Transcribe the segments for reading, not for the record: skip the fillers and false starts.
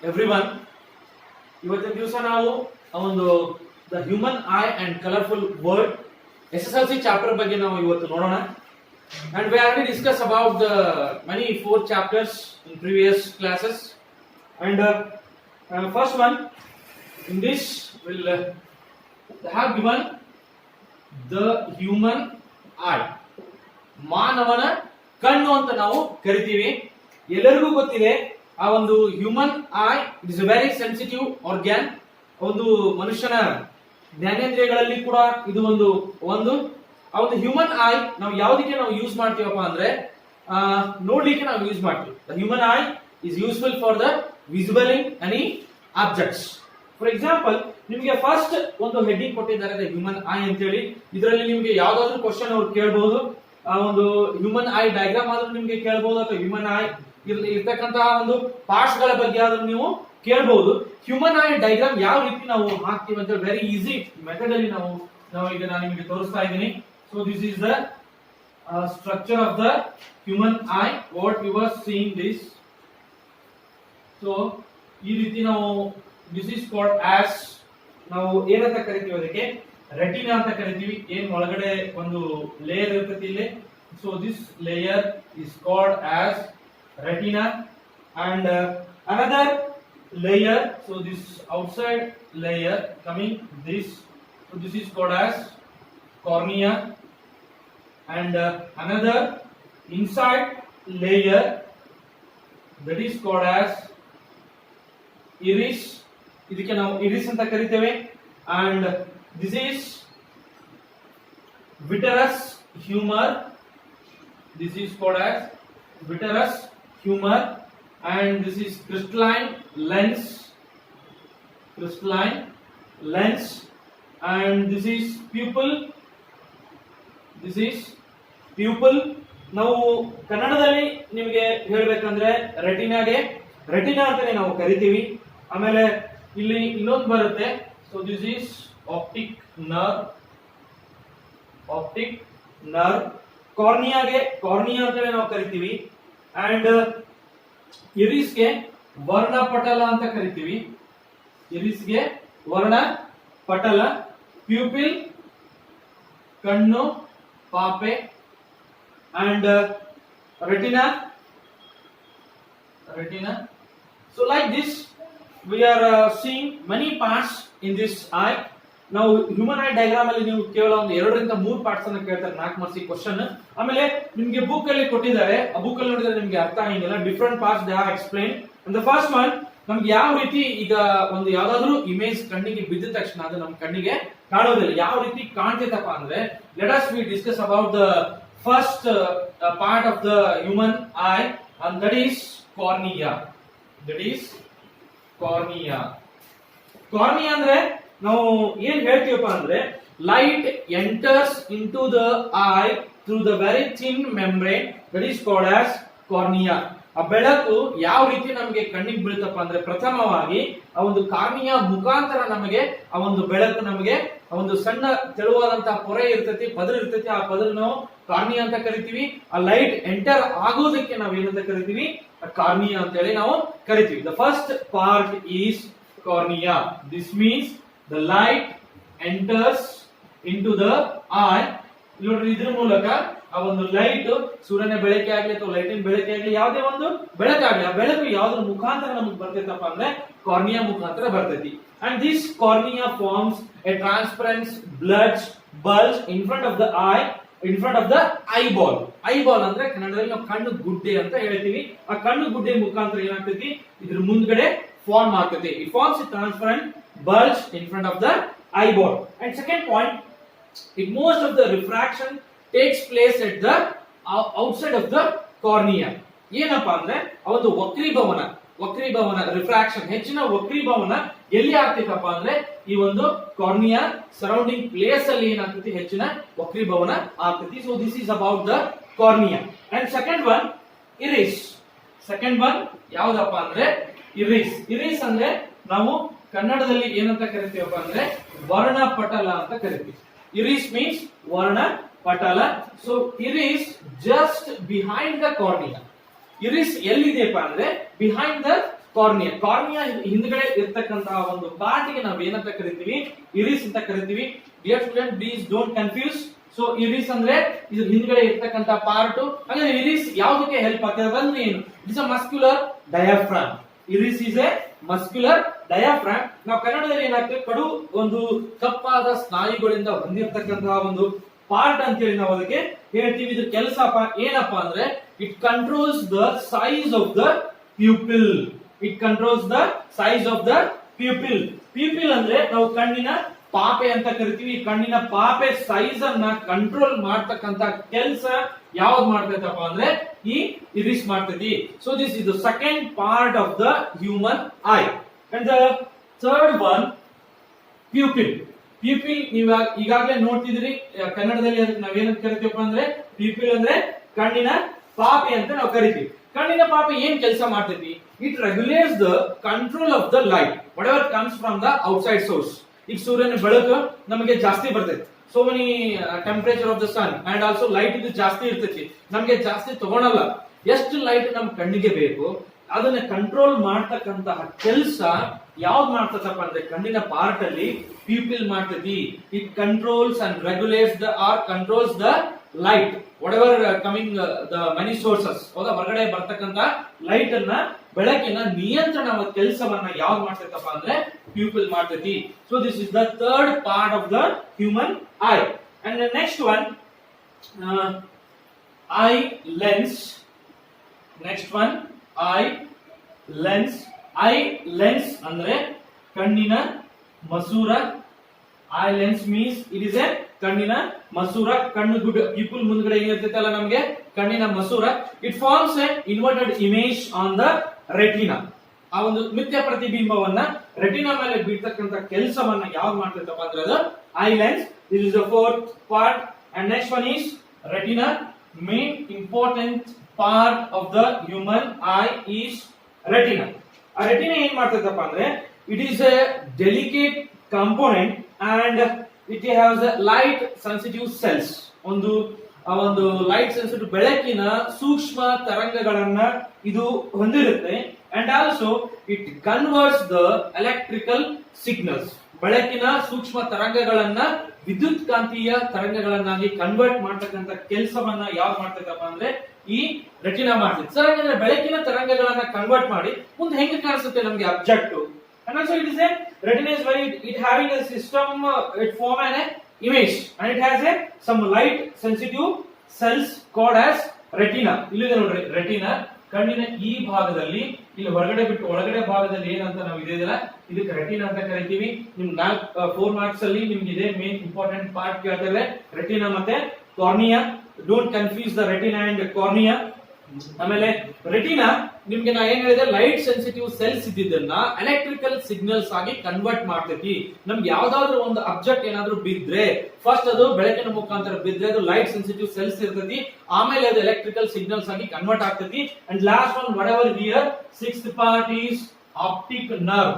Everyone. ಇವತ್ತಿನ ದಿವಸ ನಾವು ಒಂದು the human eye and colourful word SSLC chapter ಬಗ್ಗೆ ನಾವು ಇವತ್ತು ನೋಡೋಣ. And we already discussed about the many 4 chapters in previous classes. And first one in this will have given the human eye. ಮಾನವನ ಕಣ್ಣು ಅಂತ ನಾವು ಕರಿತೀವಿ. ಎಲ್ಲರಿಗೂ ಗೊತ್ತಿದೆ ಆ ಒಂದು human eye it is a very sensitive organ. ಒಂದು ಮನುಷ್ಯನ ಜ್ಞಾನೇಂದ್ರಿಯಗಳಲ್ಲಿ ಕೂಡ ಇದು ಒಂದು ಆ ಒಂದು ಹ್ಯೂಮನ್ ಐ ನಾವು ಯಾವುದಕ್ಕೆ ನಾವು ಯೂಸ್ ಮಾಡ್ತೀವಪ್ಪ ಅಂದ್ರೆ ನೋಡ್ಲಿಕ್ಕೆ ನಾವು ಯೂಸ್ ಮಾಡ್ತೀವಿ. The human eye is useful for the visibling any objects. For example, ನಿಮಗೆ ಫಸ್ಟ್ ಒಂದು ಹೆಡ್ಡಿಂಗ್ ಕೊಟ್ಟಿದ್ದಾರೆ ದ ಹ್ಯೂಮನ್ ಐ ಅಂತ ಹೇಳಿ. ಇದರಲ್ಲಿ ನಿಮಗೆ ಯಾವ್ದಾದ್ರು ಕ್ವಶನ್ ಅವ್ರು ಕೇಳಬಹುದು. ಆ ಒಂದು ಹ್ಯೂಮನ್ ಐ ಡಯಾಗ್ರಾಮ್ ಆದ್ರೂ ನಿಮ್ಗೆ ಕೇಳಬಹುದು, ಅಥವಾ ಹ್ಯೂಮನ್ ಐ ಇರ್ತಕ್ಕಂತಹ ಒಂದು ಪಾರ್ಟ್ಸ್ ಗಳ ಬಗ್ಗೆ ಆದ್ರೂ ನೀವು ಕೇಳಬಹುದು. ಹ್ಯೂಮನ್ ಐ ಡಯಾಗ್ರಾಮ್ ಯಾವ ರೀತಿ ನಾವು ಹಾಕ್ತೀವಿ ಅಂತ ವೆರಿ ಈಸಿ ಮೆಥಡ್ ಅಲ್ಲಿ ನಾವು ಈಗ ನಾನು ನಿಮಗೆ ತೋರಿಸ್ತಾ ಇದ್ದೀನಿ. So this is the structure of the human eye what you are seeing this. So ಈ ರೀತಿ ನಾವು ದಿಸ್ ಇಸ್ ಕಾಲ್ಡ್ ಆಸ್, ನಾವು ಏನಂತ ಕರಿತೀವಿ ಅದಕ್ಕೆ ರೆಟಿನಾ ಅಂತ ಕರಿತೀವಿ. ಏನ್ ಒಳಗಡೆ ಒಂದು ಲೇಯರ್ ಇರ್ತದೆ ಇಲ್ಲಿ. So this layer is called as retina, and another layer, so this outside layer coming this, so this is called as cornea, and another inside layer that is called as iris. ಇದಕ್ಕೆ ನಾವು iris ಅಂತ ಕರೀತೇವೆ. And this is vitreous humor, this is called as vitreous humor, and this is crystalline lens, and this is pupil, ನಾವು ಕನ್ನಡದಲ್ಲಿ ನಿಮಗೆ ಹೇಳಬೇಕಂದ್ರೆ ರೆಟಿನಾಗೆ retina ಅಂತಾನೆ ನಾವು ಕರಿತೀವಿ. ಆಮೇಲೆ ಇಲ್ಲಿ ಇನ್ನೊಂದು ಬರುತ್ತೆ. So this is optic nerve. ಕಾರ್ನಿಯಾಗೆ ಕಾರ್ನಿಯಾ ಅಂತಾನೆ ನಾವು ಕರಿತೀವಿ. ಅಂಡ್ ಇರಿಸ್ಗೆ ವರ್ಣಪಟಲ ಅಂತ ಕರಿತೀವಿ. ಪ್ಯೂಪಿಲ್ ಕಣ್ಣು, ಪಾಪೆ, and retina. So like this we are seeing many parts in this eye. ನಾವು ಹ್ಯೂಮನ್ ಐ ಡಯಾಗ್ರಾಮ್ ಅಲ್ಲಿ ನೀವು ಕೇವಲ ಒಂದು 2 ರಿಂದ 3 ಪಾರ್ಟ್ಸ್ ಅನ್ನು ಕೇಳ್ತಾರೆ 4 ಮಾರ್ಕ್ಸ್ ಕ್ವಶನ್. ಆಮೇಲೆ ನಿಮಗೆ ಬುಕ್ ಅಲ್ಲಿ ಕೊಟ್ಟಿದ್ದಾರೆ, ಆ ಬುಕ್ ಅಲ್ಲಿ ನೋಡಿದ್ರೆ ನಿಮಗೆ ಅರ್ಥ ಆಗಿಲ್ಲ. Different parts they are explain. And the first one, ನಮ್ಗೆ ಯಾವ ರೀತಿ ಈಗ ಒಂದು ಯಾವ್ದಾದ್ರು ಇಮೇಜ್ ಕಣ್ಣಿಗೆ ಬಿದ್ದ ತಕ್ಷಣ ಅದು ನಮ್ಮ ಕಣ್ಣಿಗೆ ಕಾಣೋದಿಲ್ಲ, ಯಾವ ರೀತಿ ಕಾಣ್ತೈತಪ್ಪ ಅಂದ್ರೆ let us we discuss about the first part of the human eye, and that is cornea. Cornea ಅಂದ್ರೆ ನಾವು ಏನ್ ಹೇಳ್ತೀವಪ್ಪ ಅಂದ್ರೆ light enters into the eye through the very thin membrane, that is called as cornea. ಆ ಬೆಳಕು ಯಾವ ರೀತಿ ನಮಗೆ ಕಣ್ಣಿಗೆ ಬೀಳ್ತಪ್ಪ ಅಂದ್ರೆ ಪ್ರಥಮವಾಗಿ ಆ ಒಂದು ಕಾರ್ನಿಯಾ ಮುಖಾಂತರ ನಮಗೆ ಆ ಒಂದು ಬೆಳಕು ನಮಗೆ ಆ ಒಂದು ಸಣ್ಣ ತೆಳುವಾದಂತಹ ಪೊರೆ ಇರ್ತೈತಿ, ಪದರ ಇರ್ತೈತಿ. ಆ ಪದರ ನಾವು ಕಾರ್ನಿಯಾ ಅಂತ ಕರಿತೀವಿ. ಆ ಲೈಟ್ ಎಂಟರ್ ಆಗೋದಕ್ಕೆ ನಾವು ಏನಂತ ಕರಿತೀವಿ, ಕಾರ್ನಿಯಾ ಅಂತ ಹೇಳಿ ನಾವು ಕರಿತೀವಿ. The first part is cornea. This means the light enters into the eye. ನೋಡ್ರಿ, ಇದ್ರ ಮೂಲಕ ಆ ಒಂದು ಲೈಟ್, ಸೂರ್ಯನ ಬೆಳಕೆ ಆಗ್ಲಿ ಅಥವಾ ಲೈಟಿನ ಬೆಳಕೆ ಆಗ್ಲಿ, ಯಾವುದೇ ಒಂದು ಬೆಳಕಾಗ್ಲಿ, ಆ ಬೆಳಕು ಯಾವ್ದ್ರ ಮುಖಾಂತರ ನಮಗೆ ಬರ್ತೈತಪ್ಪ ಅಂದ್ರೆ ಕಾರ್ನಿಯಾ ಮುಖಾಂತರ ಬರ್ತೈತಿ. And this cornea forms a transparent blood bulge in front of the eye, in front of the eyeball. eyeball ಅಂದ್ರೆ ಕನ್ನಡದಲ್ಲಿ ನಾವು ಕಣ್ಣು ಗುಡ್ಡೆ ಅಂತ ಹೇಳ್ತೀವಿ. ಆ ಕಣ್ಣು ಗುಡ್ಡೆ ಮುಖಾಂತರ ಏನಾಗ್ತೈತಿ, ಇದ್ರ ಮುಂದ್ಗಡೆ ಫಾರ್ಮ್ ಆಗ್ತೈತಿ. It forms a transparent bulge in front of the eyeball. And second point, most of the refraction takes place at the outside of the cornea. ಏನಪ್ಪಾ ಅಂದ್ರೆ ಆ ಒಂದು ವಕ್ರೀಭವನ ರಿಫ್ರಾಕ್ಷನ್, ಹೆಚ್ಚಿನ ವಕ್ರೀಭವನ ಎಲ್ಲಿ ಆಗ್ತೈತಪ್ಪ ಅಂದ್ರೆ ಈ ಒಂದು ಕಾರ್ನಿಯಾ ಸರೌಂಡಿಂಗ್ ಪ್ಲೇಸ್ ಅಲ್ಲಿ ಏನಾಗ್ತೈತಿ, ಹೆಚ್ಚಿನ ವಕ್ರೀಭವನ ಆಗ್ತೈತಿ. So this is about the cornea. And second one ಯಾವ್ದಪ್ಪ ಅಂದ್ರೆ ಇರಿಸ್ ಅಂದ್ರೆ ನಾವು ಕನ್ನಡದಲ್ಲಿ ಏನಂತ ಕರಿತೀವಪ್ಪ ಅಂದ್ರೆ ವರ್ಣಪಟಲ ಅಂತ ಕರಿತೀವಿ. ಇರಿಸ್ ಮೀನ್ಸ್ ವರ್ಣಪಟಲ. So iris just behind the cornea. Iris ಎಲ್ಲಿದೆಯಪ್ಪ ಅಂದ್ರೆ ಬಿಹೈಂಡ್ ದ ಕಾರ್ನಿಯಾ ಹಿಂದ್ಗಡೆ ಇರ್ತಕ್ಕಂತಹ ಒಂದು ಪಾರ್ಟಿಗೆ ನಾವು ಏನಂತ ಕರಿತೀವಿ, ಇರಿಸ್ ಅಂತ ಕರಿತೀವಿ. Dear student, please don't confuse. So iris ಅಂದ್ರೆ ಇದು ಹಿಂದ್ಗಡೆ ಇರ್ತಕ್ಕಂತ ಪಾರ್ಟ್. ಹಾಗಾದ್ರೆ ಇರಿಸ್ ಯಾವುದಕ್ಕೆ ಹೆಲ್ಪ್ ಆಗ್ತದೆ ಅಂದ್ರೆ ಏನು? It's a muscular diaphragm. Iris is a muscular diaphragm. ನಾವು ಕನ್ನಡದಲ್ಲಿ ಏನಾಗ್ತದೆ, ಕಡು ಒಂದು ಕಪ್ಪಾದ ಸ್ನಾಯುಗಳಿಂದ ಹೊಂದಿರತಕ್ಕಂತಹ ಒಂದು ಪಾರ್ಟ್ ಅಂತ ಹೇಳಿ ನಾವು ಅದಕ್ಕೆ ಹೇಳ್ತೀವಿ. ಇದು ಕೆಲಸ ಏನಪ್ಪಾ ಅಂದ್ರೆ it controls the size of the pupil. It controls the size of the pupil. Pupil ಅಂದ್ರೆ ನಾವು ಕಣ್ಣಿನ ಪಾಪೆ ಅಂತ ಕರಿತೀವಿ. ಕಣ್ಣಿನ ಪಾಪೆ ಸೈಜ್ ಅನ್ನ ಕಂಟ್ರೋಲ್ ಮಾಡ್ತಕ್ಕಂತ ಕೆಲಸ ಯಾವ್ದು ಮಾಡ್ತೈತಪ್ಪ ಅಂದ್ರೆ ಈ ಇರಿಸ್ ಮಾಡ್ತೈತಿ. So this is the second part of the human eye. And the third one pupil. Pupil ನೀವು ಈಗಾಗಲೇ ನೋಡ್ತಿದ್ರಿ. ಕನ್ನಡದಲ್ಲಿ ಅದಕ್ಕೆ ನಾವೇನಂತ ಕರಿತೀವಪ್ಪ ಅಂದ್ರೆ ಪ್ಯೂಪಿಲ್ ಅಂದ್ರೆ ಕಣ್ಣಿನ ಪಾಪೆ ಅಂತ ನಾವು ಕರಿತೀವಿ. ಕಣ್ಣಿನ ಪಾಪೆ ಏನ್ ಕೆಲಸ ಮಾಡ್ತೈತಿ? It regulates the control of the light whatever comes from the outside source. ಈಗ ಸೂರ್ಯನ ಬೆಳಕು ನಮಗೆ ಜಾಸ್ತಿ ಬರ್ತೈತಿ. So many temperature of the sun and also light ಇದು ಜಾಸ್ತಿ ಇರ್ತೈತಿ. ನಮ್ಗೆ ಜಾಸ್ತಿ ತಗೊಳಲ್ಲ. ಎಷ್ಟು ಲೈಟ್ ನಮ್ ಕಣ್ಣಿಗೆ ಬೇಕು ಅದನ್ನ ಕಂಟ್ರೋಲ್ ಮಾಡ್ತಕ್ಕಂತಹ ಕೆಲಸ ಯಾವ್ದು ಮಾಡ್ತದಪ್ಪ ಅಂದ್ರೆ ಕಣ್ಣಿನ ಪಾರ್ಟ್ ಅಲ್ಲಿ ಪ್ಯೂಪಿಲ್ ಮಾಡ್ತೈತಿ. It controls and regulates the or controls the light whatever coming the many sources. ಹೌದಾ, ಹೊರಗಡೆ ಬರ್ತಕ್ಕಂತ ಲೈಟ್ ಅನ್ನ, ಬೆಳಕಿನ ನಿಯಂತ್ರಣ ಕೆಲಸವನ್ನ ಯಾವ್ದು ಮಾಡ್ತೈತಪ್ಪ ಅಂದ್ರೆ ಪ್ಯೂಪಿಲ್ ಮಾಡ್ತೈತಿ. So this is the third part of the human eye. And the next one eye lens. Next one eye lens. Eye lens ಅಂದ್ರೆ ಕಣ್ಣಿನ ಮಸೂರ. Eye lens means it is a ಕಣ್ಣಿನ ಮಸೂರ. ಕಣ್ಣು ಪೀಪಲ್ ಮುಂದ್ಗಡೆ ಏನಿರ್ತೈತಲ್ಲ ನಮ್ಗೆ ಕಣ್ಣಿನ ಮಸೂರ. It forms a inverted image on the retina. ಆ ಒಂದು ಮಿಥ್ಯ ಪ್ರತಿಬಿಂಬವನ್ನ ರೆಟಿನಾ ಮೇಲೆ ಬೀಳ್ತಕ್ಕಂತ ಕೆಲಸವನ್ನ ಯಾವ್ದು ಮಾಡ್ತೈತಪ್ಪ ಅಂದ್ರೆ ಅದು I lens. This is the fourth part. And next one is retina. Main important part of the human I is retina. ಆ ರೆಟಿನಾ ಏನ್ ಮಾಡ್ತೈತಪ್ಪ ಅಂದ್ರೆ it is A delicate component and it has light sensitive cells. ಒಂದು light sensitive ಬೆಳಕಿನ ಸೂಕ್ಷ್ಮ ತರಂಗಗಳನ್ನ ಇದು ಹೊಂದಿರುತ್ತೆ. And also it converts the electrical signals. ಬೆಳಕಿನ ಸೂಕ್ಷ್ಮ ತರಂಗಗಳನ್ನ ವಿದ್ಯುತ್ ಕಾಂತೀಯ ತರಂಗಗಳನ್ನಾಗಿ ಕನ್ವರ್ಟ್ ಮಾಡ್ತಕ್ಕಂತ ಕೆಲಸವನ್ನ ಯಾವ್ದು ಮಾಡ್ತೈತಪ್ಪ ಅಂದ್ರೆ ಈ ರೆಟಿನಾ ಮಾಡ್ತೈತೆ. ಸರ್ ಹಾಗಾದ್ರೆ ಬೆಳಕಿನ ತರಂಗಗಳನ್ನ ಕನ್ವರ್ಟ್ ಮಾಡಿ ಮುಂದೆ ಹೆಂಗೆ ಕಾಣಿಸುತ್ತೆ ನಮ್ಗೆ object. And also it is a retina is very it having a system it form an image and it has a some light sensitive cells called as retina. ಇಲ್ಲಿ ನೋಡ್ರಿ retina ಕಣ್ಣಿನ ಈ ಭಾಗದಲ್ಲಿ, ಇಲ್ಲಿ ಹೊರಗಡೆ ಬಿಟ್ಟು ಒಳಗಡೆ ಭಾಗದಲ್ಲಿ ಏನಂತ ನಾವು ಇದೆಯಲ್ಲ ಇದಕ್ಕೆ ರೆಟಿನಾ ಅಂತ ಕರಿತೀವಿ. ನಿಮ್ 4 ಮಾರ್ಕ್ಸ್ ಅಲ್ಲಿ ನಿಮ್ಗೆ ಇದೆ ಮೇನ್ ಇಂಪಾರ್ಟೆಂಟ್ ಪಾರ್ಟ್ ಕೇಳ್ತೇವೆ ರೆಟಿನಾ ಮತ್ತೆ cornea. Don't confuse the retina and cornea. ಆಮೇಲೆ ರೆಟಿನಾ ನಿಮ್ಗೆ ನಾ ಏನ್ ಹೇಳಿದೆ ಲೈಟ್ ಸೆನ್ಸಿಟಿವ್ ಸೆಲ್ಸ್ ಇದ್ದಿದ್ದನ್ನ ಎಲೆಕ್ಟ್ರಿಕಲ್ ಸಿಗ್ನಲ್ಸ್ ಆಗಿ ಕನ್ವರ್ಟ್ ಮಾಡ್ತೈತಿ. ನಮ್ಗೆ ಯಾವ್ದಾದ್ರು ಒಂದು ಆಬ್ಜೆಕ್ಟ್ ಏನಾದ್ರೂ ಬಿದ್ರೆ ಫಸ್ಟ್ ಅದು ಬೆಳಕಿನ ಮುಖಾಂತರ ಬಿದ್ರೆ ಅದು ಲೈಟ್ ಸೆನ್ಸಿಟಿವ್ ಸೆಲ್ಸ್ ಇರ್ತೈತಿ. ಆಮೇಲೆ ಅದು ಎಲೆಕ್ಟ್ರಿಕಲ್ ಸಿಗ್ನಲ್ಸ್ ಆಗಿ ಕನ್ವರ್ಟ್ ಆಗ್ತೈತಿ. And last one what ever here sixth part is optic nerve.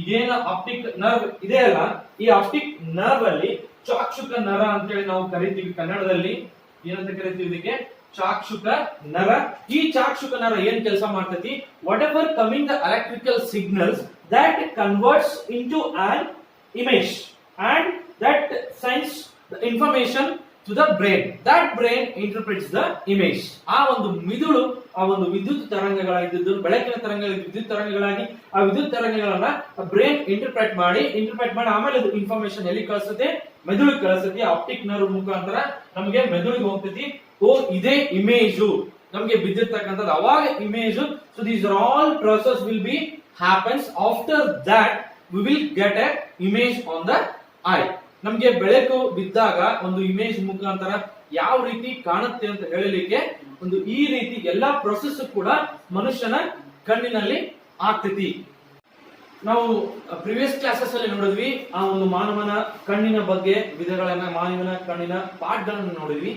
ಈಗೇನ ಆಪ್ಟಿಕ್ ನರ್ವ್ ಇದೆ ಅಲ್ಲ, ಈ ಆಪ್ಟಿಕ್ ನರ್ವ್ ಅಲ್ಲಿ ಚಾಕ್ಷುಕ ನರ ಅಂತ ಹೇಳಿ ನಾವು ಕರಿತೀವಿ. ಕನ್ನಡದಲ್ಲಿ ಏನಂತ ಕರಿತೀವಿ ಇದಕ್ಕೆ? ಚಾಕ್ಷುಕ ನರ. ಈ ಚಾಕ್ಷುಕ ನರ ಏನ್ ಕೆಲಸ ಮಾಡ್ತೈತಿ? Whatever coming the electrical signals that converts into an image and that sends the information to the brain. That brain interprets the image. ಆ ಒಂದು ಮಿದುಳು ಆ ಒಂದು ವಿದ್ಯುತ್ ತರಂಗಗಳಾಗಿದ್ದು ಬೆಳಕಿನ ತರಂಗ ವಿದ್ಯುತ್ ತರಂಗಗಳಾಗಿ ಆ ವಿದ್ಯುತ್ ತರಂಗಗಳನ್ನ ಬ್ರೈನ್ ಇಂಟರ್ಪ್ರೆಟ್ ಮಾಡಿ ಆಮೇಲೆ ಅದು ಇನ್ಫಾರ್ಮೇಶನ್ ಎಲ್ಲಿ ಕಳಿಸುತ್ತೆ? ಮೆದುಳಿಗೆ ಕಳಿಸುತ್ತೆ. ಆಪ್ಟಿಕ್ ನರ್ವ್ ಮುಖಾಂತರ ನಮಗೆ ಮೆದುಳಿಗೆ ಹೋಗ್ತೈತಿ. ಓ ಇದೇ ಇಮೇಜು ನಮಗೆ ಬಿದ್ದಿರ್ತಕ್ಕಂಥದ್ದು ಅವಾಗ image. So these are all process will be happens. After that we will get A image on the I. ನಮ್ಗೆ ಬೆಳಕು ಬಿದ್ದಾಗ ಒಂದು ಇಮೇಜ್ ಮುಖಾಂತರ ಯಾವ ರೀತಿ ಕಾಣುತ್ತೆ ಅಂತ ಹೇಳಲಿಕ್ಕೆ ಒಂದು ಈ ರೀತಿ ಎಲ್ಲಾ ಪ್ರೊಸೆಸ್ ಕೂಡ ಮನುಷ್ಯನ ಕಣ್ಣಿನಲ್ಲಿ ಆಗ್ತೈತಿ. ನಾವು ಪ್ರಿವಿಯಸ್ ಕ್ಲಾಸಸ್ ಅಲ್ಲಿ ನೋಡಿದ್ವಿ ಆ ಒಂದು ಮಾನವನ ಕಣ್ಣಿನ ಬಗ್ಗೆ ವಿಧಗಳನ್ನ, ಮಾನವನ ಕಣ್ಣಿನ ಪಾರ್ಟ್ಗಳನ್ನ ನೋಡಿದ್ವಿ.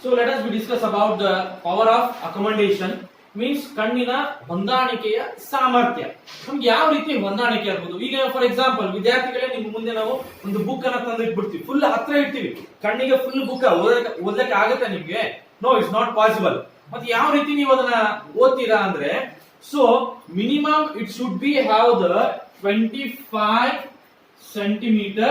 So let us discuss about the power of accommodation. Means ಕಣ್ಣಿನ ಹೊಂದಾಣಿಕೆಯ ಸಾಮರ್ಥ್ಯ. ನಮ್ಗೆ ಯಾವ ರೀತಿ ಹೊಂದಾಣಿಕೆ ಆಗ್ಬೋದು? ಈಗ ಫಾರ್ ಎಕ್ಸಾಂಪಲ್ ವಿದ್ಯಾರ್ಥಿಗಳೇ, ನಿಮ್ ಮುಂದೆ ನಾವು ಒಂದು ಬುಕ್ ಅನ್ನ ತಂದು ಇಟ್ಬಿಡ್ತೀವಿ, ಫುಲ್ ಹತ್ರ ಇಡ್ತೀವಿ, ಕಣ್ಣಿಗೆ ಫುಲ್ ಬುಕ್ ಓದಕ್ಕೆ ಆಗತ್ತೆ ನಿಮ್ಗೆ? No, it's not possible. ಮತ್ತೆ ಯಾವ ರೀತಿ ನೀವು ಅದನ್ನ ಓದ್ತೀರಾ ಅಂದ್ರೆ So minimum it should be have the 25 centimeter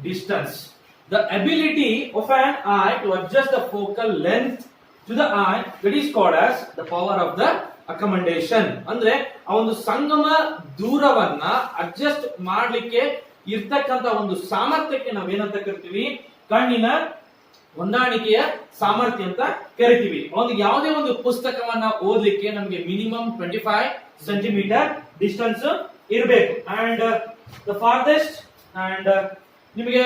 distance. The ability of an eye to adjust the focal length to the eye, that is called as the power of the accommodation. ಅಂದ್ರೆ ಆ ಒಂದು ಸಂಗಮ ದೂರವನ್ನ adjust ಮಾಡ್ಲಿಕ್ಕೆ ಇರ್ತಕ್ಕಂತ ಒಂದು ಸಾಮರ್ಥ್ಯಕ್ಕೆ ನಾವೇನಂತ ಕರಿತೀವಿ, ಕಣ್ಣಿನ ಹೊಂದಾಣಿಕೆಯ ಸಾಮರ್ಥ್ಯ ಅಂತ ಕರಿತೀವಿ. ಒಂದು ಯಾವುದೇ ಒಂದು ಪುಸ್ತಕವನ್ನ ಓದ್ಲಿಕ್ಕೆ ನಮಗೆ ಮಿನಿಮಮ್ 25 ಸೆಂಟಿಮೀಟರ್ ಡಿಸ್ಟೆನ್ಸ್ ಇರಬೇಕು. ಅಂಡ್ ದ ಫಾರ್ದೆಸ್ಟ್ ಅಂಡ್ ನಿಮಗೆ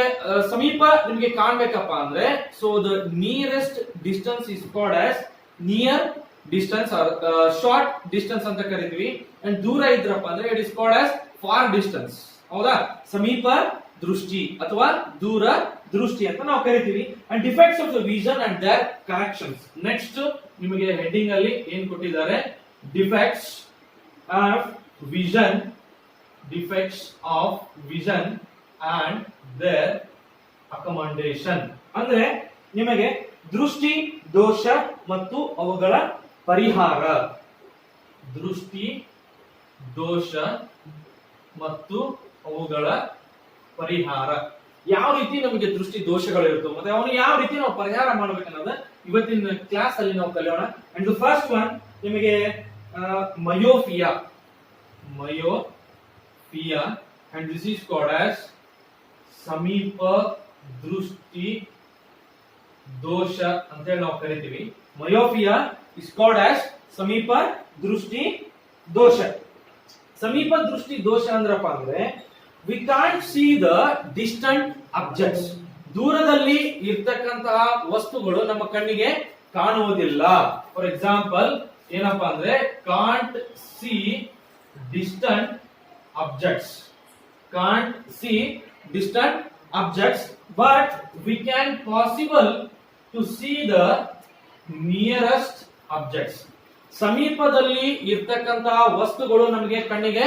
ಸಮೀಪ ನಿಮಗೆ ಕಾಣ್ಬೇಕಪ್ಪ ಅಂದ್ರೆ, so the nearest distance is called as near distance or short distance ಅಂತ ಕರಿತೀವಿ. ಅಂಡ್ ದೂರ ಇದ್ರಪ್ಪ ಅಂದ್ರೆ it is called as far distance. ಹೌದಾ, ಸಮೀಪ ದೃಷ್ಟಿ ಅಥವಾ ದೂರ ದೃಷ್ಟಿ ಅಂತ ನಾವು ಕರಿತೀವಿ. And defects of the vision and their corrections. Next ನಿಮಗೆ ಹೆಡ್ಡಿಂಗ್ ಅಲ್ಲಿ ಏನ್ ಕೊಟ್ಟಿದ್ದಾರೆ, defects of vision, defects of vision and their accommodation. ಅಂದ್ರೆ ನಿಮಗೆ ದೃಷ್ಟಿ ದೋಷ ಮತ್ತು ಅವುಗಳ ಪರಿಹಾರ. ದೃಷ್ಟಿ ದೋಷ ಮತ್ತು ಅವುಗಳ ಪರಿಹಾರ. ಯಾವ ರೀತಿ ನಮಗೆ ದೃಷ್ಟಿ ದೋಷಗಳು ಇರ್ತವೆ ಮತ್ತೆ ಅವನು ಯಾವ ರೀತಿ ನಾವು ಪರಿಹಾರ ಮಾಡಬೇಕನ್ನೋದು ಇವತ್ತಿನ ಕ್ಲಾಸ್ ಅಲ್ಲಿ ನಾವು ಕಲಿಯೋಣ. ಅಂಡ್ ದ ಫಸ್ಟ್ ಒನ್ ನಿಮಗೆ myopia. Myopia and this is called as ಸಮೀಪ ದೃಷ್ಟಿ ದೋಷ ಅಂತ ಹೇಳಿ ನಾವು ಕರಿತೀವಿ. ಮಯೋಫಿಯಾ ಇಸ್ ಕಾಲ್ಡ್ ಆಸ್ ಸಮೀಪ ದೃಷ್ಟಿ ದೋಷ. ಸಮೀಪ ದೃಷ್ಟಿ ದೋಷ ಅಂದ್ರಪ್ಪ ಅಂದ್ರೆ we can't see the distant objects. ದೂರದಲ್ಲಿ ಇರ್ತಕ್ಕಂತಹ ವಸ್ತುಗಳು ನಮ್ಮ ಕಣ್ಣಿಗೆ ಕಾಣುವುದಿಲ್ಲ. ಫಾರ್ ಎಕ್ಸಾಂಪಲ್ ಏನಪ್ಪಾ ಅಂದ್ರೆ can't see distant objects. Can't see distant objects, but we can possible to see the nearest objects. ಸಮೀಪದಲ್ಲಿ ಇರ್ತಕ್ಕಂತಹ ವಸ್ತುಗಳು ನಮಗೆ ಕಣ್ಣಿಗೆ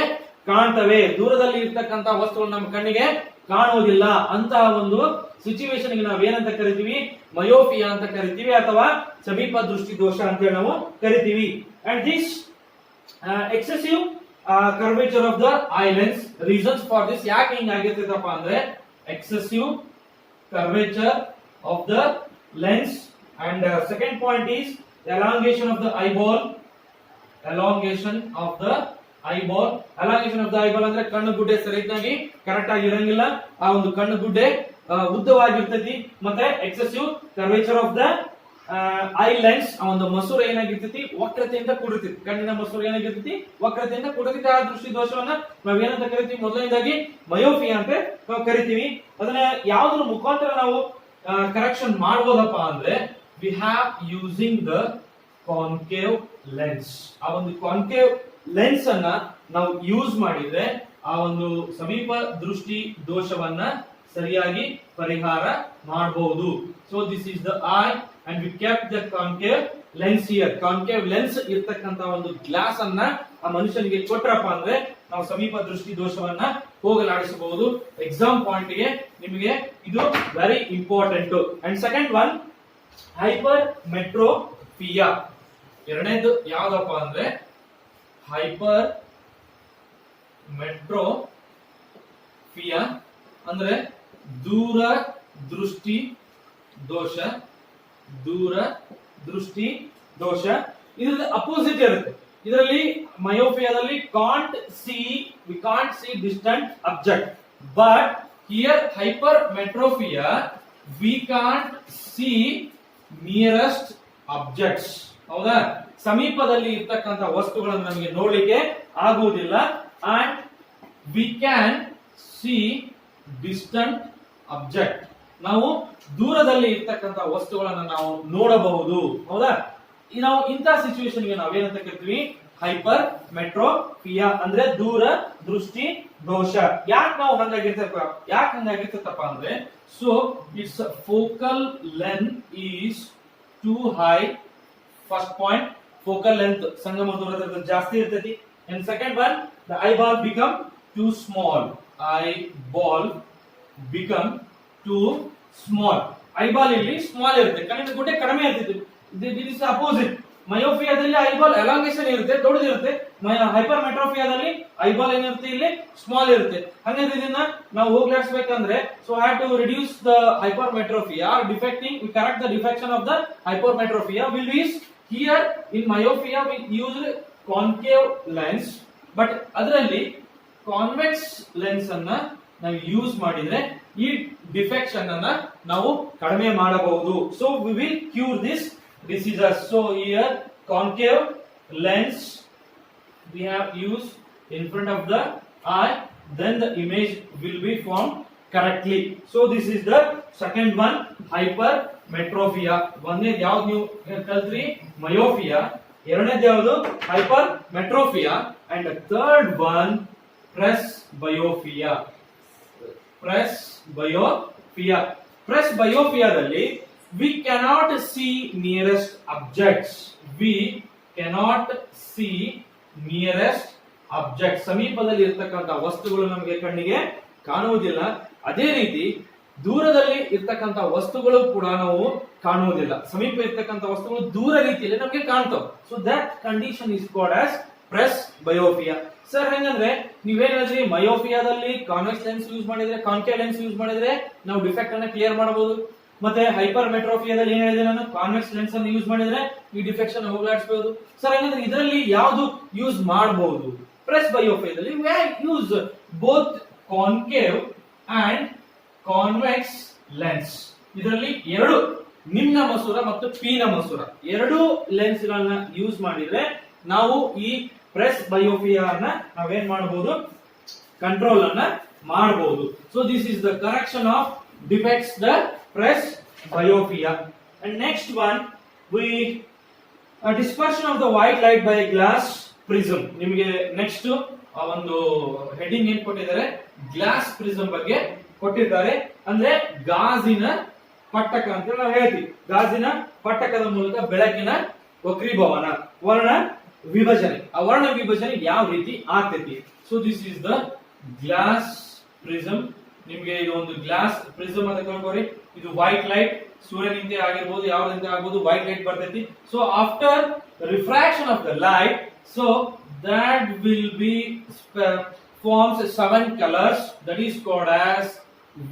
ಕಾಣ್ತವೆ, ದೂರದಲ್ಲಿ ಇರ್ತಕ್ಕಂತಹ ವಸ್ತುಗಳು ನಮ್ಮ ಕಣ್ಣಿಗೆ ಕಾಣುವುದಿಲ್ಲ. ಅಂತಹ ಒಂದು ಸಿಚುವೇಶನ್ ಗೆ ನಾವು ಏನಂತ ಕರಿತೀವಿ, ಮಯೋಫಿಯಾ ಅಂತ ಕರಿತೀವಿ ಅಥವಾ ಸಮೀಪ ದೃಷ್ಟಿ ದೋಷ ಅಂತ ಹೇಳಿ ನಾವು ಕರಿತೀವಿ. And this excessive curvature of the I lens. Reasons for this, ಯಾಕೆ ಹಿಂಗಾಗಿರ್ತದಪ್ಪ ಅಂದ್ರೆ excessive curvature of the lens. And second point is elongation of the eyeball. Elongation of the eyeball. Elongation of the eyeball ಅಂದ್ರೆ ಕಣ್ಣು ಗುಡ್ಡೆ ಸರಿಯಾಗಿ correct ಆಗಿ ಇರಂಗಿಲ್ಲ, ಆ ಒಂದು ಕಣ್ಣು ಗುಡ್ಡೆ ಉದ್ದವಾಗಿರ್ತೈತಿ. ಮತ್ತೆ excessive curvature of the I lens, ಆ ಒಂದು ಮಸೂರ ಏನಾಗಿರ್ತೈತಿ, ವಕ್ರತೆಯಿಂದ ಕೂಡಿರ್ತೈತಿ. ಕಣ್ಣಿನ ಮಸೂರ ಏನಾಗಿರ್ತೈತಿ, ವಕ್ರತೆಯಿಂದ ಕೂಡಿರ್ತೈತಿ. ಆ ದೃಷ್ಟಿ ದೋಷವನ್ನ ನಾವ್ ಏನಂತ ಕರಿತೀವಿ, ಮೊದಲನೇದಾಗಿ ಮಯೋಫಿಯಾ ಅಂತ ನಾವು ಕರಿತೀವಿ. ಅದನ್ನ ಯಾವ್ದ್ರ ಮುಖಾಂತರ ನಾವು ಕರೆಕ್ಷನ್ ಮಾಡಬಹುದಪ್ಪ ಅಂದ್ರೆ we have using the concave lens. ಆ ಒಂದು ಕಾನ್ಕೇವ್ ಲೆನ್ಸ್ ಅನ್ನ ನಾವು ಯೂಸ್ ಮಾಡಿದ್ರೆ ಆ ಒಂದು ಸಮೀಪ ದೃಷ್ಟಿ ದೋಷವನ್ನ ಸರಿಯಾಗಿ ಪರಿಹಾರ ಮಾಡಬಹುದು. So this is the I and we kept the concave lens here. Concave lens ಇರ್ತಕ್ಕಂತ ಒಂದು ಗ್ಲಾಸ್ ಅನ್ನ ಆ ಮನುಷ್ಯನಿಗೆ ಕೊಟ್ರಪ್ಪ ಅಂದ್ರೆ ನಾವು ಸಮೀಪ ದೃಷ್ಟಿ ದೋಷವನ್ನ ಹೋಗಲಾಡಿಸಬಹುದು. ಎಕ್ಸಾಮ್ ಪಾಯಿಂಟ್ ಗೆ ನಿಮಗೆ ಇದು very important. And second one hypermetropia. ಎರಡನೇದು ಯಾವ್ದಪ್ಪ ಅಂದ್ರೆ ಹೈಪರ್ ಮೆಟ್ರೋಪಿಯಾ ಅಂದ್ರೆ ದೂರ ದೃಷ್ಟಿ ದೋಷ. ದೂರ ದೃಷ್ಟಿ ದೋಷ ಇದರ ಅಪೋಸಿಟ್ ಇರುತ್ತೆ. ಇದರಲ್ಲಿ ಮಯೋಪಿಯಾದಲ್ಲಿ we can't see distant object, but here hypermetropia we can't see nearest objects. ಹೌದಾ, ಸಮೀಪದಲ್ಲಿ ಇರ್ತಕ್ಕಂಥ ವಸ್ತುಗಳನ್ನು ನಮಗೆ ನೋಡ್ಲಿಕ್ಕೆ ಆಗುವುದಿಲ್ಲ. And we can see distant object, ನಾವು ದೂರದಲ್ಲಿ ಇರ್ತಕ್ಕಂಥ ವಸ್ತುಗಳನ್ನು ನಾವು ನೋಡಬಹುದು. ಹೌದಾ, ನಾವು ಇಂಥ ಸಿಚುವೇಶನ್ ಗೆ ನಾವೇನಂತ ಕರಿತೀವಿ, ಹೈಪರ್ ಮೆಟ್ರೋಪಿಯಾ ಅಂದ್ರೆ ದೂರ ದೃಷ್ಟಿ ದೋಷ. ಯಾಕೆ ನಾವು ಹಂಗಾಗಿರ್ತಪ್ಪ ಅಂದ್ರೆ, so it's focal length is too high. First point, focal length ಸಂಗಮ ದೂರದ ಜಾಸ್ತಿ ಇರ್ತೈತಿ. And second one, the eyeball become too small. Eyeball become too small. Eyeball ಇಲ್ಲಿ ಸ್ಮಾಲ್ ಇರುತ್ತೆ, ಕಣ್ಣಿನ ಗುಡ್ಡೆ ಕಡಿಮೆ ಇರ್ತೈತಿ. This is opposite. ಮಯೋಪಿಯಾದಲ್ಲಿ ಐಬಾಲ್ ಎಲಾಂಗೇಷನ್ ಇರುತ್ತೆ, ದೊಡ್ಡದಿರುತ್ತೆ. ಹೈಪರ್ ಮೆಟ್ರೋಫಿಯಾದಲ್ಲಿ ಐಬಾಲ್ ಏನಿರುತ್ತೆ, ಇಲ್ಲಿ ಸ್ಮಾಲ್ ಇರುತ್ತೆ. ಹಾಗಾದ್ರೆ ಇದನ್ನ ನಾವು ಹೋಗ್ಲಾಡಿಸಬೇಕಂದ್ರೆ so have to reduce the hypermetropia defecting we correct the defection of the hypermetropia will use here in myopia we use concave lens, but ಅದರಲ್ಲಿ ಕಾನ್ವೆಕ್ಸ್ ಲೆನ್ಸ್ ಅನ್ನ ನಾವು ಯೂಸ್ ಮಾಡಿದ್ರೆ ಈ ಡಿಫೆಕ್ಷನ್ ಅನ್ನ ನಾವು ಕಡಿಮೆ ಮಾಡಬಹುದು. So we will cure this diseases. So here concave lens we have used in front of the eye, then the image will be formed correctly. So this is the second one, hypermetropia. ಒಂದನೇದು ಯಾವುದು ನೀವು ಕಲ್ತ್ರಿ, myopia. ಎರಡನೇದು ಯಾವುದು, hypermetropia. And the third one, presbyopia. presbyopia. presbyopia ದಲ್ಲಿ we cannot see nearest objects. We cannot see nearest objects. ಸಮೀಪದಲ್ಲಿ ಇರತಕ್ಕಂತ ವಸ್ತುಗಳು ನಮಗೆ ಕಣ್ಣಿಗೆ ಕಾಣುವುದಿಲ್ಲ. ಅದೇ ರೀತಿ ದೂರದಲ್ಲಿ ಇರತಕ್ಕಂತ ವಸ್ತುಗಳು ಕೂಡ ನಾವು ಕಾಣುವುದಿಲ್ಲ. ಸಮೀಪ ಇರತಕ್ಕಂತ ವಸ್ತುಗಳು ದೂರ ರೀತಿಯಲ್ಲಿ ನಮಗೆ ಕಾಣ್ತವೆ. So that condition is called as ಪ್ರೆಸ್ಬಯೋಪಿಯಾ. Sir ಹೆಂಗಂದ್ರೆ ನೀವೇನ್ ಹೇಳಿದ್ರಿ, ಮಯೋಪಿಯಾದಲ್ಲಿ ಕಾನ್ವೆಕ್ಸ್ ಲೆನ್ಸ್ ಯೂಸ್ ಮಾಡಿದ್ರೆ, ಕಾನ್ಕೇವ್ ಲೆನ್ಸ್ ಯೂಸ್ ಮಾಡಿದ್ರೆ ನಾವು ಡಿಫೆಕ್ಟ್ ಅನ್ನ ಕ್ಲಿಯರ್ ಮಾಡಬಹುದು. ಮತ್ತೆ ಹೈಪರ್ ಮೆಟ್ರೋಫಿಯಾದಲ್ಲಿ ಏನ್ ಹೇಳಿದೆ ನಾನು, ಕಾನ್ವೆಕ್ಸ್ ಲೆನ್ಸ್ ಅನ್ನು ಯೂಸ್ ಮಾಡಿದ್ರೆ ಈ ಡಿಫೆಕ್ಷನ್ ಹೋಗಲಾಡಿಸಬಹುದು. ಸರ್ ಹಾಗಾದ್ರೆ ಇದರಲ್ಲಿ ಯಾವುದು ಯೂಸ್ ಮಾಡಬಹುದು? ಪ್ರೆಸ್ಬಯೋಪಿಯಾದಲ್ಲಿ we use both concave and convex lens. ಇದರಲ್ಲಿ ಎರಡು ನಿಮ್ನ ಮಸೂರ ಮತ್ತು ಪೀನ ಮಸೂರ ಎರಡು ಲೆನ್ಸ್ ಗಳನ್ನ ಯೂಸ್ ಮಾಡಿದ್ರೆ ನಾವು ಈ ಪ್ರೆಸ್ಬಯೋಪಿಯಾ ಅನ್ನ ನಾವೇನ್ ಮಾಡಬಹುದು, ಕಂಟ್ರೋಲ್ ಅನ್ನ ಮಾಡಬಹುದು. So this is the correction of defects the presbyopia. And next one we dispersion of the white light by a glass prism. ನಿಮಗೆ ನೆಕ್ಸ್ಟ್ ಒಂದು ಹೆಡಿಂಗ್ ಏನ್ ಕೊಟ್ಟಿದ್ದಾರೆ, ಗ್ಲಾಸ್ ಪ್ರಿಸಮ್ ಬಗ್ಗೆ ಕೊಟ್ಟಿದ್ದಾರೆ. ಅಂದ್ರೆ ಗಾಜಿನ ಪಟ್ಟಕ ಅಂತ ನಾವು ಹೇಳ್ತೀವಿ. ಗಾಜಿನ ಪಟ್ಟಕದ ಮೂಲಕ ಬೆಳಕಿನ ವಕ್ರೀಭವನ, ವರ್ಣ ವಿಭಜನೆ, ಆ ವರ್ಣ ವಿಭಜನೆ ಯಾವ ರೀತಿ ಆಗ್ತೈತಿ. So this is the glass prism. ನಿಮಗೆ ಇದು ಒಂದು ಗ್ಲಾಸ್ ಪ್ರಿಸಮ್ ಅಂತ ತಿಳ್ಕೊರಿ. ಇದು ವೈಟ್ ಲೈಟ್ ಸೂರ್ಯನಿಂದ ಆಗಿರ್ಬೋದು, ಯಾವ್ದಿಂದ ಆಗ್ಬೋದು, ವೈಟ್ ಲೈಟ್ ಬರ್ತೈತಿ. So after refraction of the light, so that will be forms 7 colours, that is called as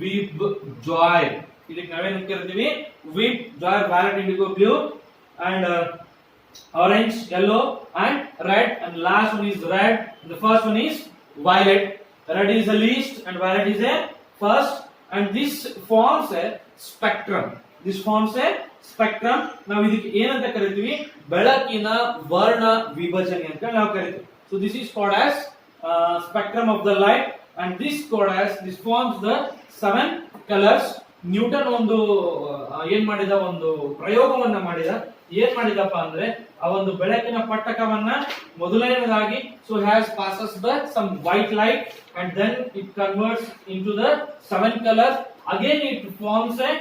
VIBGYOR. ಇದಕ್ಕೆ ನಾವೇನ್ ಕರಿತೀವಿ, ವಿಬ್ Joy, violet, indigo, blue and orange, yellow and red, and last one is red, and the first one is violet. Red is the least and violet is a first, and this forms a spectrum. This forms a spectrum. ನಾವು ಇದಕ್ಕೆ ಏನಂತ ಕರಿತೀವಿ, ಬೆಳಕಿನ ವರ್ಣ ವಿಭಜನೆ ಅಂತ ನಾವು ಕರಿತೀವಿ. So this is called as spectrum of the light, and this forms the 7 colors. Newton ಒಂದು ಏನ್ ಮಾಡಿದ, ಒಂದು ಪ್ರಯೋಗವನ್ನ ಮಾಡಿದ. ಏನ್ ಮಾಡಿದಪ್ಪ ಅಂದ್ರೆ ಆ ಒಂದು ಬೆಳಕಿನ ಪಟ್ಟಕವನ್ನ ಮೊದಲನೇದಾಗಿ so has passes the some white light and then it converts into the 7 colors. Again it forms it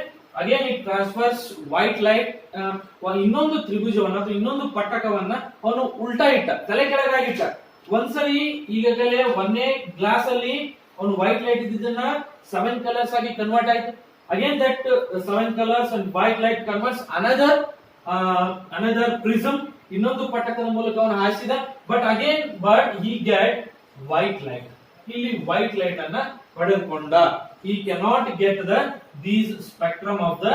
transfers white light. ಇನ್ನೊಂದು ತ್ರಿಭುಜವನ್ನ ಅಥವಾ ಇನ್ನೊಂದು ಪಟ್ಟಕವನ್ನ ಅವನು ಉಲ್ಟಾ ಇಟ್ಟ, ತಲೆ ಕೆಳಗಾಗಿಟ್ಟ. ಒಂದ್ಸಲಿ ಈಗಾಗಲೇ ಒಂದೇ ಗ್ಲಾಸ್ ಅಲ್ಲಿ ಅವನು ವೈಟ್ ಲೈಟ್ ಇದ್ದಿದ್ದನ್ನ 7 ಕಲರ್ಸ್ ಆಗಿ ಕನ್ವರ್ಟ್ ಆಯ್ತು. Again that 7 colors and white light converts another prism, ಇನ್ನೊಂದು ಪಟ್ಟಕದ ಮೂಲಕ ಅವನು ಹಾಯಿಸಿದ. But he get white light. ಇಲ್ಲಿ white light ಅನ್ನ ಪಡೆದುಕೊಂಡ. He cannot get these spectrum of the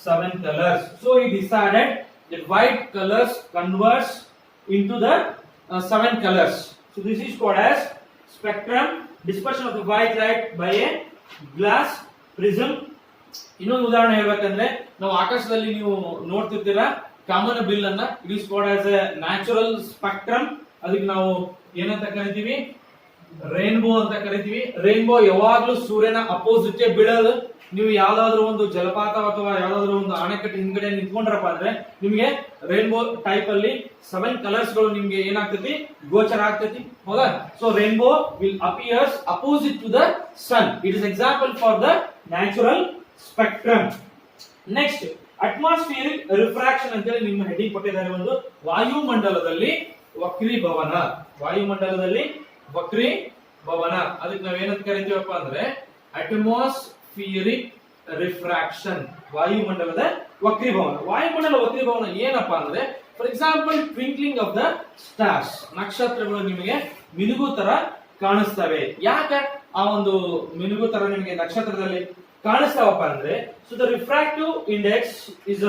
7 colors. So he decided that white colors converts into the 7 colors. So this is called as spectrum, dispersion of the white light by a glass prism. ಇನ್ನೊಂದು ಉದಾಹರಣೆ ಹೇಳ್ಬೇಕಂದ್ರೆ, ನಾವು ಆಕಾಶದಲ್ಲಿ ನೀವು ನೋಡ್ತಿರ್ತೀರಾ ಕಾಮನ bill ಅನ್ನ, it is called as A natural spectrum. ಅದಕ್ಕೆ ನಾವು ಏನಂತ ಕರಿತೀವಿ, ರೈನ್ಬೋ ಅಂತ ಕರಿತೀವಿ. ರೈನ್ಬೋ ಯಾವಾಗ್ಲೂ ಸೂರ್ಯನ ಅಪೋಸಿಟ್ ಬೀಳೋದು. ನೀವು ಯಾವ್ದಾದ್ರು ಒಂದು ಜಲಪಾತ ಅಥವಾ ಯಾವ್ದಾದ್ರು ಒಂದು ಅಣೆಕಟ್ಟು ಹಿಂದ್ಗಡೆ ನಿಂತ್ಕೊಂಡ್ರಪ್ಪ ಅಂದ್ರೆ ನಿಮಗೆ ರೈನ್ಬೋ ಟೈಪ್ ಅಲ್ಲಿ 7 ಕಲರ್ಸ್ ಗಳು ನಿಮ್ಗೆ ಏನಾಗ್ತೈತಿ, ಗೋಚರ ಆಗ್ತೈತಿ, ಹೌದಾ? So rainbow will appears opposite to the sun. It is example for the natural spectrum. Next atmospheric refraction ಅಂತ ಹೇಳಿ ನಿಮ್ಮ ಹೆಡಿಂಗ್ ಕೊಟ್ಟಿದ್ದಾರೆ. ಒಂದು ವಾಯುಮಂಡಲದಲ್ಲಿ ವಕ್ರೀಭವನ. ವಾಯುಮಂಡಲದಲ್ಲಿ ವಕ್ರೀಭವನ, ಅದಕ್ಕೆ ನಾವೇನಂತ ಕರಿತೀವಪ್ಪ ಅಂದ್ರೆ ಅಟ್ಮಾಸ್ಫಿಯರಿಕ್ ರಿಫ್ರಾಕ್ಷನ್, ವಾಯುಮಂಡಲದ ವಕ್ರೀಭವನ. ವಾಯುಮಂಡಲ ವಕ್ರೀಭವನ ಏನಪ್ಪಾ ಅಂದ್ರೆ, for example twinkling of the stars, ನಕ್ಷತ್ರಗಳು ನಿಮಗೆ ಮಿನುಗು ತರ ಕಾಣಿಸ್ತವೆ. ಯಾಕೆ ಆ ಒಂದು ಮಿನುಗು ತರ ನಿಮಗೆ ನಕ್ಷತ್ರದಲ್ಲಿ ಕಾಣಿಸ್ತಾವಪ್ಪ ಅಂದ್ರೆ, so the refractive index is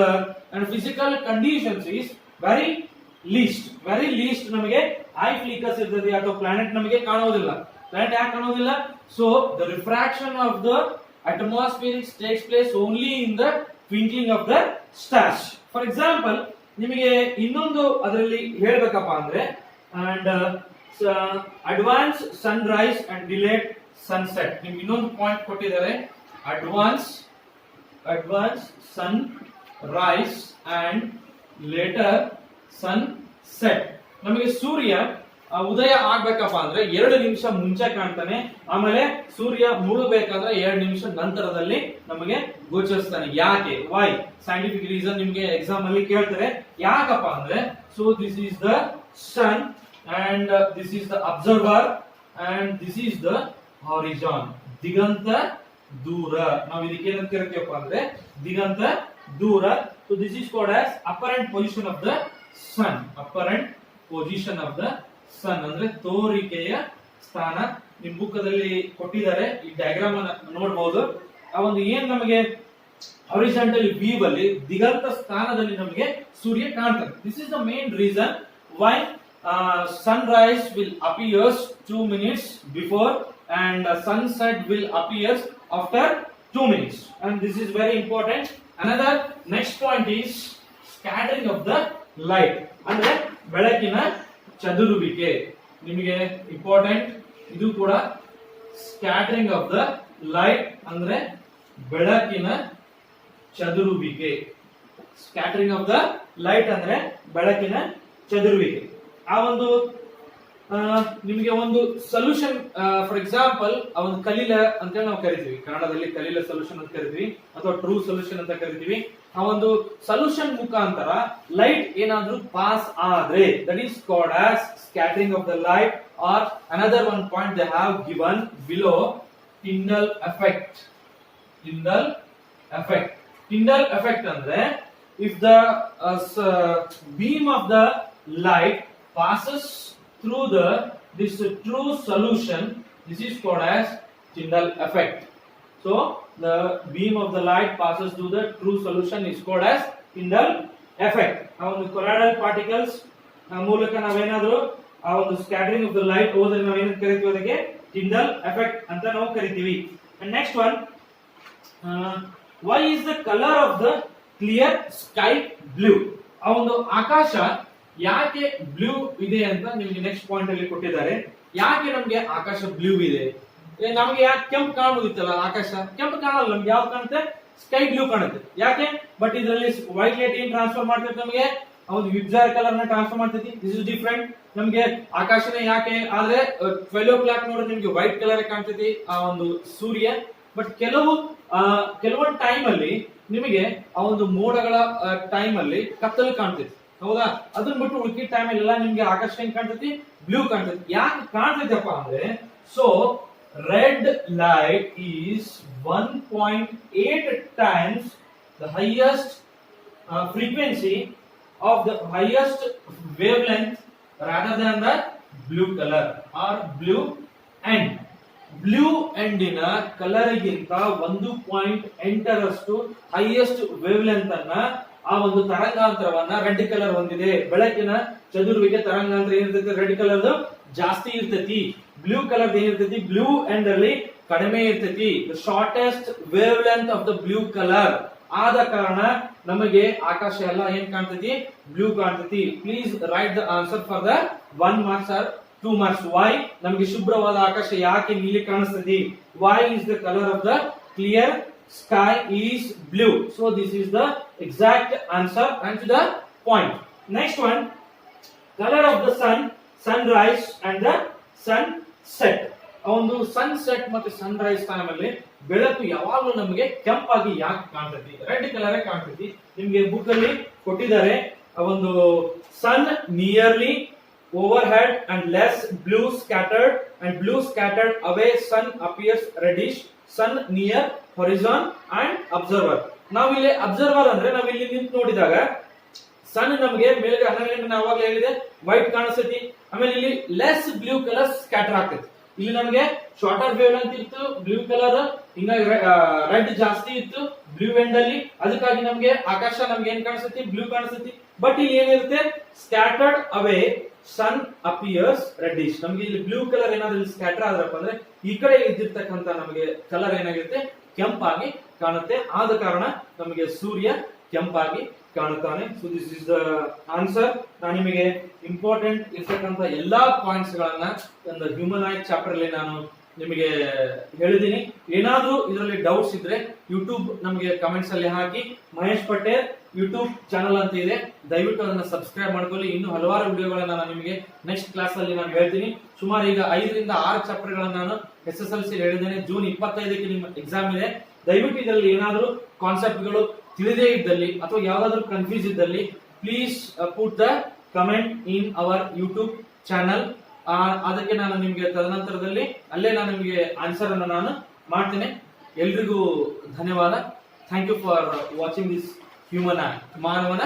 and physical conditions is very least ನಮಗೆ ಐ ಫ್ಲೀಕರ್ಸ್ ಇರ್ತದೆ ಅಥವಾ ಪ್ಲಾನೆಟ್ ನಮಗೆ ಕಾಣುವುದಿಲ್ಲ. ಪ್ಲಾನೆಟ್ ಯಾಕೆ ಕಾಣುವುದಿಲ್ಲ? So the refraction of the atmosphere takes place only in the twinkling of the stars. For example ನಿಮಗೆ ಇನ್ನೊಂದು ಅದರಲ್ಲಿ ಹೇಳ್ಬೇಕಪ್ಪ ಅಂದ್ರೆ, and advance sunrise and delayed sunset. ನಿಮ್ಗೆ ಇನ್ನೊಂದು ಪಾಯಿಂಟ್ ಕೊಟ್ಟಿದ್ದಾರೆ, advance sunrise and later sunset. ನಮಗೆ ಸೂರ್ಯ ಉದಯ ಆಗ್ಬೇಕಪ್ಪ ಅಂದ್ರೆ 2 ನಿಮಿಷ ಮುಂಚೆ ಕಾಣ್ತಾನೆ, ಆಮೇಲೆ ಸೂರ್ಯ ಮುಳುಗಬೇಕಾದ್ರೆ 2 ನಿಮಿಷ ನಂತರದಲ್ಲಿ ನಮಗೆ ಗೋಚರಿಸ್ತಾನೆ. ಯಾಕೆ? ವೈ? ಸೈಂಟಿಫಿಕ್ ರೀಸನ್ ನಿಮ್ಗೆ ಎಕ್ಸಾಮ್ ಅಲ್ಲಿ ಕೇಳ್ತಾರೆ. ಯಾಕಪ್ಪ ಅಂದ್ರೆ, so this is the sun and this is the observer and this is the horizon, ದಿಗಂತ ದೂರ. ನಾವು ಇದಕ್ಕೆ ಏನಂತ ಕರಿತೀವಪ್ಪ ಅಂದ್ರೆ ದಿಗಂತ ದೂರ. So this is called as apparent position of the sun. Apparent position of the sun ಅಂದ್ರೆ ತೋರಿಕೆಯ ಸ್ಥಾನ. ನಿಮ್ ಬುಕ್ಕದಲ್ಲಿ ಕೊಟ್ಟಿದ್ದಾರೆ, ಈ ಡಯಾಗ್ರಾಮ್ ಅನ್ನ ನೋಡಬಹುದು. ಆ ಒಂದು ಏನ್ ನಮಗೆ ಹಾರಿಜಾಂಟಲ್ ವ್ಯೂ ಅಲ್ಲಿ ದಿಗಂತ ಸ್ಥಾನದಲ್ಲಿ ನಮಗೆ ಸೂರ್ಯ ಕಾಣ್ತಾನೆ. This is the main reason why sunrise will appears 2 minutes before and sunset will appears after 2 minutes, and this is very important. Another next point is scattering of the light, ಅಂದ್ರೆ ಬೆಳಕಿನ ಚದುರುವಿಕೆ. ನಿಮಗೆ important ಇದು ಕೂಡ. Scattering of the light ಅಂದ್ರೆ ಬೆಳಕಿನ ಚದುರುವಿಕೆ. Scattering of the light ಅಂದ್ರೆ ಬೆಳಕಿನ ಚದುರುವಿಕೆ. ಆ ಒಂದು ನಿಮಗೆ ಒಂದು ಸೊಲ್ಯೂಷನ್, ಫಾರ್ ಎಕ್ಸಾಂಪಲ್ ಆ ಒಂದು ಕಲೀಲ ಅಂತ ನಾವು ಕರಿತೀವಿ, ಕನ್ನಡದಲ್ಲಿ ಕಲೀಲ ಸೊಲ್ಯೂಷನ್ ಅಂತ ಕರಿತೀವಿ ಅಥವಾ ಟ್ರೂ ಸೊಲ್ಯೂಷನ್ ಅಂತ ಕರಿತೀವಿ. ಆ ಒಂದು ಸೊಲ್ಯೂಷನ್ ಮುಖಾಂತರ ಲೈಟ್ ಏನಾದ್ರೂ ಪಾಸ್ ಆದ್ರೆ that is called as scattering of the light. Or another one point they have given below, Tyndall effect. Tyndall effect ಅಂದ್ರೆ if the beam of the light passes through this true solution, this is called as Tyndall effect. So the beam of the light passes through the true solution is called as Tyndall effect. Now the colloidal particles ಮೂಲಕ ನಾವೇನಾದ್ರೂ ಆ ಒಂದು scattering of the light ಹೋದ್ರೆ ನಾವೇನು ಕರಿತೀವಿ, ಅದಕ್ಕೆ Tyndall effect ಅಂತ ನಾವು ಕರಿತೀವಿ. And next one, why is the color of the clear sky blue? ಆ ಒಂದು ಆಕಾಶ ಯಾಕೆ ಬ್ಲೂ ಇದೆ ಅಂತ ನಿಮಗೆ ನೆಕ್ಸ್ಟ್ ಪಾಯಿಂಟ್ ಅಲ್ಲಿ ಕೊಟ್ಟಿದ್ದಾರೆ. ಯಾಕೆ ನಮ್ಗೆ ಆಕಾಶ ಬ್ಲೂ ಇದೆ? ನಮಗೆ ಯಾಕೆ ಕೆಂಪು ಕಾಣುವುದಿತ್ತಲ್ಲ ಆಕಾಶ? ಕೆಂಪು ಕಾಣಲ್ಲ, ನಮ್ಗೆ ಯಾವ್ದು ಕಾಣುತ್ತೆ? ಸ್ಕೈ ಬ್ಲೂ ಕಾಣುತ್ತೆ. ಯಾಕೆ? ಬಟ್ ಇದರಲ್ಲಿ ವೈಟ್ ಲೈಟ್ ಏನ್ ಟ್ರಾನ್ಸ್ಫರ್ ಮಾಡ್ತೈತೆ ನಮಗೆ? ಒಂದು ವಿಬ್ಜಾರ್ ಕಲರ್ ನ ಟ್ರಾನ್ಸ್ಫರ್ ಮಾಡ್ತೈತಿ. This is different. ನಮ್ಗೆ ಆಕಾಶನೇ ಯಾಕೆ ಆದ್ರೆ 12 o'clock ನೋಡಿದ್ರೆ ನಿಮ್ಗೆ ವೈಟ್ ಕಲರ್ ಕಾಣ್ತೈತಿ ಆ ಒಂದು ಸೂರ್ಯ. ಬಟ್ ಕೆಲವೊಂದು ಟೈಮ್ ಅಲ್ಲಿ ನಿಮಗೆ ಆ ಒಂದು ಮೋಡಗಳ ಟೈಮ್ ಅಲ್ಲಿ ಕತ್ತಲು ಕಾಣ್ತೈತಿ, ಹೌದಾ? ಅದನ್ನ ಬಿಟ್ಟು ಉಳ್ಕಿದ ಟೈಮ್ ಎಲ್ಲ ನಿಮ್ಗೆ ಆಕಾಶ ಹೆಂಗ್ ಕಾಣ್ತೈತಿ? ಬ್ಲೂ ಕಾಣ್ತೈತಿ. ಯಾಕೆ ಕಾಣ್ತೈತಪ್ಪ ಅಂದ್ರೆ, so red light is 1.8 times the highest frequency of the highest wavelength rather than the blue color or blue end. Blue ಎಂಡಿನ ಕಲರ್ ಗಿಂತ 1.8 ರಷ್ಟು ಹೈಯೆಸ್ಟ್ ವೇವ್ಲೆಂತ್ ಅನ್ನ ಆ ಒಂದು ತರಂಗಾಂತರವನ್ನ ರೆಡ್ ಕಲರ್ ಹೊಂದಿದೆ. ಬೆಳಕಿನ ಚದುರುವಿಕೆ ತರಂಗಾಂತರ ಏನಿರ್ತೈತಿ ರೆಡ್ ಕಲರ್ ಜಾಸ್ತಿ ಇರ್ತೈತಿ. ಬ್ಲೂ ಕಲರ್ ಏನಿರ್ತೈತಿ ಬ್ಲೂ ಎಂಡ್ ಅಲ್ಲಿ ಕಡಿಮೆ ಇರ್ತೈತಿ. Shortest wavelength of the blue colour ಆದ ಕಾರಣ ನಮಗೆ ಆಕಾಶ ಎಲ್ಲ ಏನ್ ಕಾಣ್ತೈತಿ? ಬ್ಲೂ ಕಾಣ್ತೈತಿ. Please write the answer for the 1 marks or 2 marks. Why? ನಮಗೆ ಶುಭ್ರವಾದ ಆಕಾಶ ಯಾಕೆ ನೀಲಿ ಕಾಣಿಸ್ತೈತಿ? Why is the colour of the clear sky is blue. So this is the exact answer and to the point. Next one, color of the sun, sunrise and the sunset. ಒಂದು sunset ಮತ್ತೆ Sunrise time ಅಲ್ಲಿ ಬೆಳಕು ಯಾವಾಗಲೂ ನಮಗೆ ಕೆಂಪಾಗಿ ಯಾಕೆ ಕಾಣ್ತೈತಿ? Red colour ಕಾಣ್ತೈತಿ. ನಿಮ್ಗೆ book ಅಲ್ಲಿ ಕೊಟ್ಟಿದ್ದಾರೆ ಒಂದು ಸನ್ nearly overhead and less blue scattered away, sun appears reddish, sun near horizon and observer. ನಾವು ಇಲ್ಲಿ ಅಬ್ಸರ್ವರ್ ಅಂದ್ರೆ ನಾವು ಇಲ್ಲಿ ನಿಂತು ನೋಡಿದಾಗ ಸನ್ ನಮಗೆ ಮೇಲ್ಗಡೆ 12 ಗಂಟೆ ಅವಾಗಲೇ ಹೇಳಿದೆ ವೈಟ್ ಕಾಣಿಸ್ತೈತಿ. ಆಮೇಲೆ ಇಲ್ಲಿ ಲೆಸ್ ಬ್ಲೂ ಕಲರ್ ಸ್ಕ್ಯಾಟರ್ ಆಗ್ತೈತಿ. ಇಲ್ಲಿ ನಮಗೆ ಶಾರ್ಟರ್ ವೇವ್ ಲೆಂತ್ ಇತ್ತು ಬ್ಲೂ ಕಲರ್, ಹಿಂಗಾಗಿ ರೆಡ್ ಜಾಸ್ತಿ ಇತ್ತು ಬ್ಲೂ ಎಂಡ್ ಅಲ್ಲಿ, ಅದಕ್ಕಾಗಿ ನಮಗೆ ಆಕಾಶ ನಮ್ಗೆ ಏನ್ ಕಾಣಿಸ್ತೈತಿ ಬ್ಲೂ ಕಾಣಿಸ್ತೈತಿ. ಬಟ್ ಇಲ್ಲಿ ಏನಿರುತ್ತೆ ಸ್ಕ್ಯಾಟರ್ಡ್ ಅವೇ ಸನ್ ಅಪಿಯರ್ಸ್ ರೆಡ್ಡಿಶ್. ನಮ್ಗೆ ಇಲ್ಲಿ ಬ್ಲೂ ಕಲರ್ ಏನಾದ್ರೂ ಇಲ್ಲಿ ಸ್ಕ್ಯಾಟರ್ ಆದ್ರಪ್ಪ ಅಂದ್ರೆ ಈ ಕಡೆ ಇದ್ದಿರ್ತಕ್ಕಂತ ನಮಗೆ ಕಲರ್ ಏನಾಗಿರುತ್ತೆ ಕೆಂಪಾಗಿ ಕಾಣುತ್ತೆ. ಆದ ಕಾರಣ ನಮಗೆ ಸೂರ್ಯ ಕೆಂಪಾಗಿ ಕಾಣುತ್ತಾನೆ. So this is the answer. ನಾನು ನಿಮಗೆ ಇಂಪಾರ್ಟೆಂಟ್ ಇರ್ತಕ್ಕಂಥ ಎಲ್ಲಾ ಪಾಯಿಂಟ್ಸ್ ಗಳನ್ನ ಒಂದು ಹ್ಯೂಮನ್ ಐ ಚಾಪ್ಟರ್ ಅಲ್ಲಿ ನಾನು ನಿಮಗೆ ಹೇಳಿದೀನಿ. ಏನಾದ್ರೂ ಇದರಲ್ಲಿ ಡೌಟ್ಸ್ ಇದ್ರೆ ಯೂಟ್ಯೂಬ್ ನಮಗೆ ಕಮೆಂಟ್ಸ್ ಅಲ್ಲಿ ಹಾಕಿ. ಮಹೇಶ್ ಪಟೇಲ್ ಯೂಟ್ಯೂಬ್ ಚಾನಲ್ ಅಂತ ಇದೆ, ದಯವಿಟ್ಟು ಅದನ್ನ ಸಬ್ಸ್ಕ್ರೈಬ್ ಮಾಡ್ಕೊಳ್ಳಿ. ಇನ್ನು ಹಲವಾರು ವಿಡಿಯೋಗಳನ್ನ ನಾನು ನಿಮಗೆ ನೆಕ್ಸ್ಟ್ ಕ್ಲಾಸ್ ಅಲ್ಲಿ ನಾನು ಹೇಳ್ತೀನಿ. ಸುಮಾರು ಈಗ 5 ರಿಂದ 6 ಚಾಪ್ಟರ್ ಗಳನ್ನ ನಾನು SSLC ಹೇಳಿದ್ದೇನೆ. ಜೂನ್ 25ಕ್ಕೆ ನಿಮ್ಮ ಎಕ್ಸಾಮ್ ಇದೆ. ದಯವಿಟ್ಟು ಇದರಲ್ಲಿ ಏನಾದರೂ ಕಾನ್ಸೆಪ್ಟ್ ಗಳು ತಿಳಿದೇ ಇದ್ದಲ್ಲಿ ಅಥವಾ ಯಾವ್ದಾದ್ರು ಕನ್ಫ್ಯೂಸ್ ಇದ್ದಲ್ಲಿ please put the comment in our YouTube channel. ಅದಕ್ಕೆ ನಾನು ನಿಮಗೆ ತದನಂತರದಲ್ಲಿ ಅಲ್ಲೇ ನಾನು ನಿಮಗೆ ಆನ್ಸರ್ ಅನ್ನು ನಾನು ಮಾಡ್ತೇನೆ. ಎಲ್ರಿಗೂ ಧನ್ಯವಾದ. Thank you for watching this human eye, ಮಾನವನ